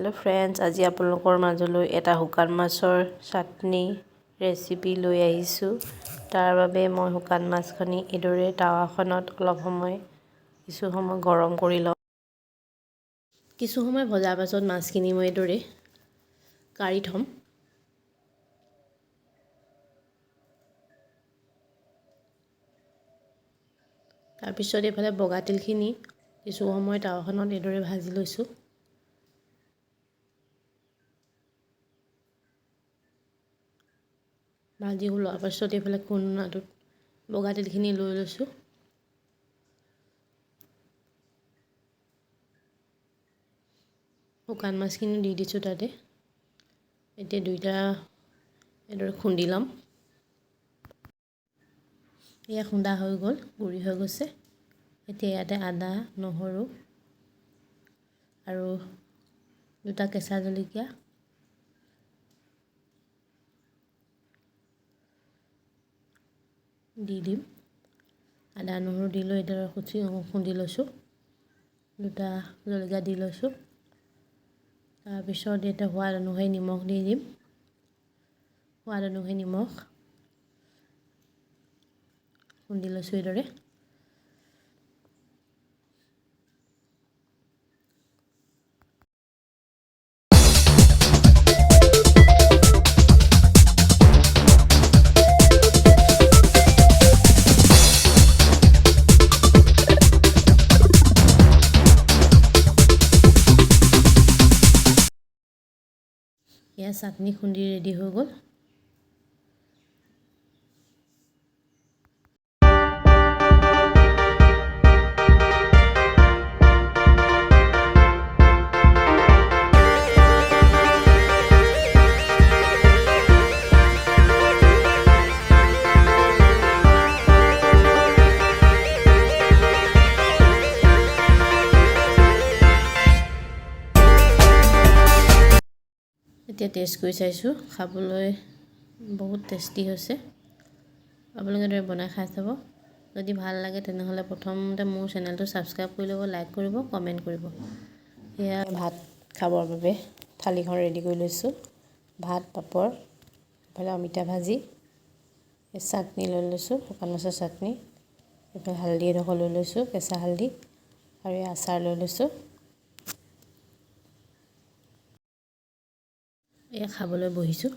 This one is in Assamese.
হেল্ল' ফ্ৰেণ্ডছ, আজি আপোনালোকৰ মাজলৈ এটা শুকান মাছৰ চাটনি ৰেচিপি লৈ আহিছোঁ। তাৰ বাবে মই শুকান মাছখিনি এইদৰে টাৱাখনত কিছু সময় গৰম কৰি লওঁ। কিছু সময় ভজাৰ পাছত মাছখিনি মই এইদৰে কাঢ়ি থ'ম। তাৰপিছত এইফালে বগা তিলখিনি কিছু সময় টাৱাখনত এইদৰে ভাজি লৈছোঁ। ভাজি ওলোৱাৰ পাছত এইফালে খুন্দনাটোত বগা তিলখিনি লৈ লৈছোঁ। শুকান মাছখিনি দি দিছোঁ তাতে। এতিয়া দুইটা এইদৰে খুন্দি ল'ম। এয়া খুন্দা হৈ গ'ল, গুড়ি হৈ গৈছে। এতিয়া ইয়াতে আদা, নহৰু আৰু দুটা কেঁচা জলকীয়া দি দিম। আদা নহৰু দি লৈ এইদৰে খুন্দি লৈছোঁ। দুটা জলকীয়া দি লৈছোঁ। তাৰপিছত এতিয়া সোৱাদ অনুসৰি নিমখ দি দিম। সোৱাদ অনুসৰি নিমখ খুন্দি লৈছোঁ এইদৰে। এয়া চাটনি খুন্দি ৰেডি হৈ গ'ল। এতিয়া টেষ্ট কৰি চাইছোঁ, খাবলৈ বহুত টেষ্টি হৈছে। আপোনালোকে দৰে বনাই খাই চাব। যদি ভাল লাগে তেনেহ'লে প্ৰথমতে মোৰ চেনেলটো ছাবস্ক্ৰাইব কৰি ল'ব, লাইক কৰিব, কমেণ্ট কৰিব। এয়া ভাত খাবৰ বাবে থালিখন ৰেডি কৰি লৈছোঁ। ভাত, পাপৰ, এইফালে অমিতা ভাজি, চাটনি লৈ লৈছোঁ, শুকান মাছৰ চাটনি। এইফালে হালধি এডোখৰ লৈ লৈছোঁ, কেঁচা হালধি, আৰু এই আচাৰ লৈ লৈছোঁ। এয়া খাবলৈ বহিছোঁ।